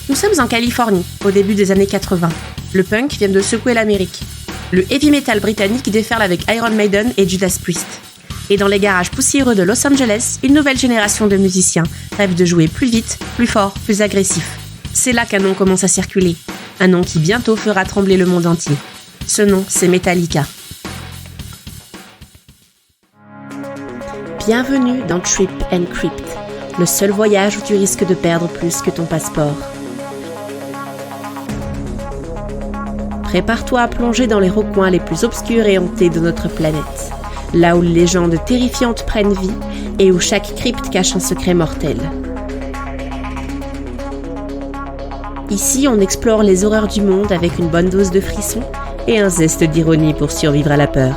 Nous sommes en Californie, au début des années 80. Le punk vient de secouer l'Amérique. Le heavy metal britannique déferle avec Iron Maiden et Judas Priest. Et dans les garages poussiéreux de Los Angeles, une nouvelle génération de musiciens rêve de jouer plus vite, plus fort, plus agressif. C'est là qu'un nom commence à circuler. Un nom qui bientôt fera trembler le monde entier. Ce nom, c'est Metallica. Bienvenue dans Trip and Crypt, le seul voyage où tu risques de perdre plus que ton passeport. Prépare-toi à plonger dans les recoins les plus obscurs et hantés de notre planète, là où les légendes terrifiantes prennent vie et où chaque crypte cache un secret mortel. Ici, on explore les horreurs du monde avec une bonne dose de frissons et un zeste d'ironie pour survivre à la peur.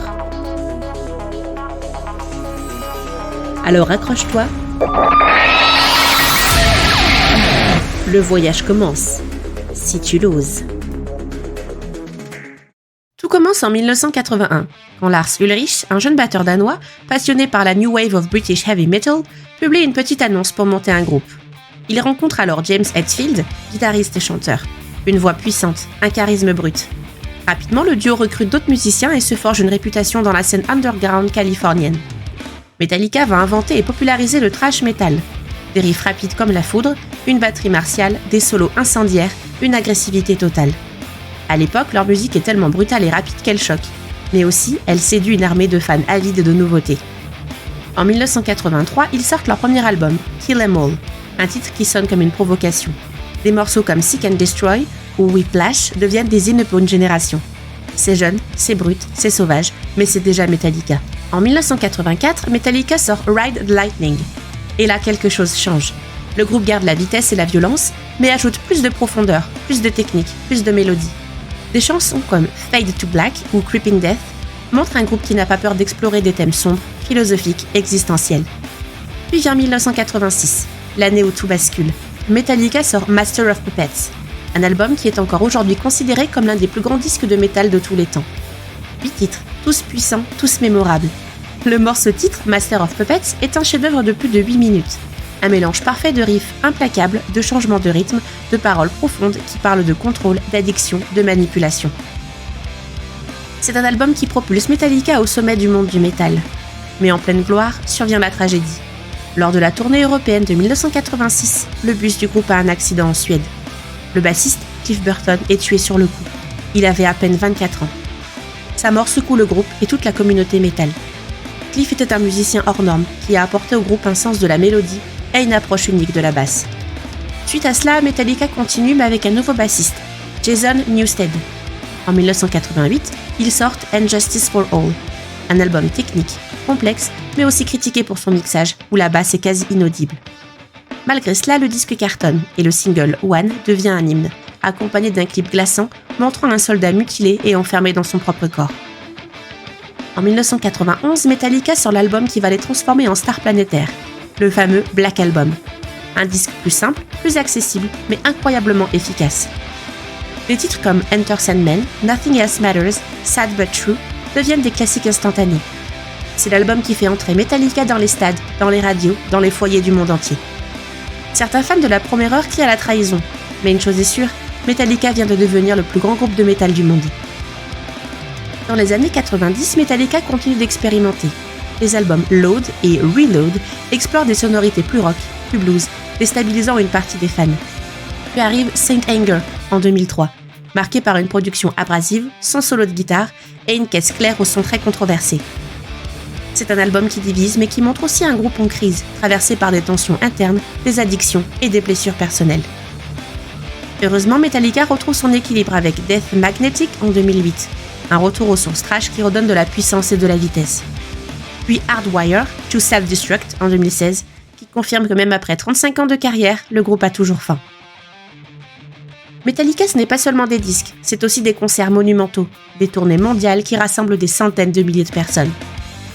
Alors accroche-toi. Le voyage commence, si tu l'oses. Tout commence en 1981, quand Lars Ulrich, un jeune batteur danois, passionné par la New Wave of British Heavy Metal, publie une petite annonce pour monter un groupe. Il rencontre alors James Hetfield, guitariste et chanteur. Une voix puissante, un charisme brut. Rapidement, le duo recrute d'autres musiciens et se forge une réputation dans la scène underground californienne. Metallica va inventer et populariser le thrash metal. Des riffs rapides comme la foudre, une batterie martiale, des solos incendiaires, une agressivité totale. À l'époque, leur musique est tellement brutale et rapide qu'elle choque, mais aussi elle séduit une armée de fans avides de nouveautés. En 1983, ils sortent leur premier album, Kill 'Em All, un titre qui sonne comme une provocation. Des morceaux comme Seek and Destroy ou Whiplash deviennent des hymnes pour une génération. C'est jeune, c'est brut, c'est sauvage, mais c'est déjà Metallica. En 1984, Metallica sort Ride the Lightning. Et là, quelque chose change. Le groupe garde la vitesse et la violence, mais ajoute plus de profondeur, plus de technique, plus de mélodie. Des chansons comme Fade to Black ou Creeping Death montrent un groupe qui n'a pas peur d'explorer des thèmes sombres, philosophiques, existentiels. Puis vient 1986, l'année où tout bascule. Metallica sort Master of Puppets, un album qui est encore aujourd'hui considéré comme l'un des plus grands disques de métal de tous les temps. 8 titres, tous puissants, tous mémorables. Le morceau titre, Master of Puppets, est un chef-d'œuvre de plus de 8 minutes. Un mélange parfait de riffs implacables, de changements de rythme, de paroles profondes qui parlent de contrôle, d'addiction, de manipulation. C'est un album qui propulse Metallica au sommet du monde du métal. Mais en pleine gloire, survient la tragédie. Lors de la tournée européenne de 1986, le bus du groupe a un accident en Suède. Le bassiste, Cliff Burton, est tué sur le coup. Il avait à peine 24 ans. Sa mort secoue le groupe et toute la communauté métal. Cliff était un musicien hors norme qui a apporté au groupe un sens de la mélodie et une approche unique de la basse. Suite à cela, Metallica continue mais avec un nouveau bassiste, Jason Newsted. En 1988, ils sortent And Justice for All, un album technique, complexe, mais aussi critiqué pour son mixage, où la basse est quasi inaudible. Malgré cela, le disque cartonne et le single One devient un hymne, accompagné d'un clip glaçant montrant un soldat mutilé et enfermé dans son propre corps. En 1991, Metallica sort l'album qui va les transformer en stars planétaires, le fameux Black Album. Un disque plus simple, plus accessible, mais incroyablement efficace. Des titres comme Enter Sandman, Nothing Else Matters, Sad But True deviennent des classiques instantanés. C'est l'album qui fait entrer Metallica dans les stades, dans les radios, dans les foyers du monde entier. Certains fans de la première heure crient à la trahison, mais une chose est sûre, Metallica vient de devenir le plus grand groupe de métal du monde. Dans les années 90, Metallica continue d'expérimenter. Les albums Load et Reload explorent des sonorités plus rock, plus blues, déstabilisant une partie des fans. Puis arrive Saint Anger en 2003, marqué par une production abrasive, sans solo de guitare et une caisse claire au son très controversé. C'est un album qui divise mais qui montre aussi un groupe en crise, traversé par des tensions internes, des addictions et des blessures personnelles. Heureusement, Metallica retrouve son équilibre avec Death Magnetic en 2008, un retour aux sources thrash qui redonne de la puissance et de la vitesse. Puis Hardwire to Self-Destruct en 2016, qui confirme que même après 35 ans de carrière, le groupe a toujours faim. Metallica, ce n'est pas seulement des disques, c'est aussi des concerts monumentaux, des tournées mondiales qui rassemblent des centaines de milliers de personnes.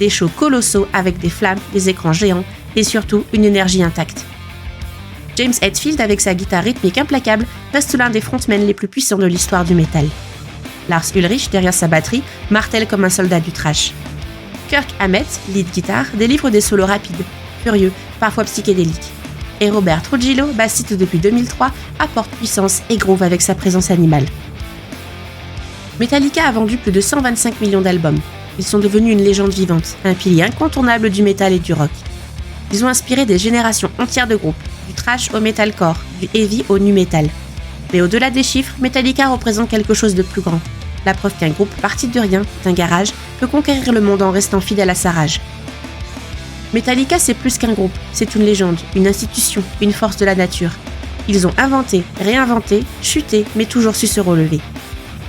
Des shows colossaux avec des flammes, des écrans géants et surtout une énergie intacte. James Hetfield, avec sa guitare rythmique implacable, reste l'un des frontmen les plus puissants de l'histoire du métal. Lars Ulrich, derrière sa batterie, martèle comme un soldat du thrash. Kirk Hammett, lead guitare, délivre des solos rapides, furieux, parfois psychédéliques. Et Robert Trujillo, bassiste depuis 2003, apporte puissance et groove avec sa présence animale. Metallica a vendu plus de 125 millions d'albums. Ils sont devenus une légende vivante, un pilier incontournable du métal et du rock. Ils ont inspiré des générations entières de groupes, du thrash au metalcore, du heavy au nu metal. Mais au-delà des chiffres, Metallica représente quelque chose de plus grand. La preuve qu'un groupe parti de rien, d'un garage, peut conquérir le monde en restant fidèle à sa rage. Metallica, c'est plus qu'un groupe, c'est une légende, une institution, une force de la nature. Ils ont inventé, réinventé, chuté, mais toujours su se relever.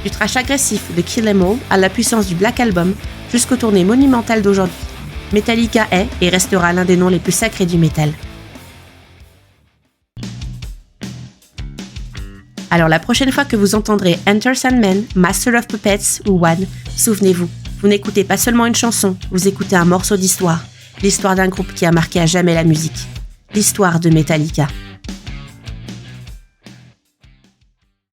Du thrash agressif de Kill 'Em All à la puissance du Black Album, jusqu'aux tournées monumentales d'aujourd'hui. Metallica est et restera l'un des noms les plus sacrés du métal. Alors la prochaine fois que vous entendrez Enter Sandman, Master of Puppets ou One, souvenez-vous, vous n'écoutez pas seulement une chanson, vous écoutez un morceau d'histoire. L'histoire d'un groupe qui a marqué à jamais la musique. L'histoire de Metallica.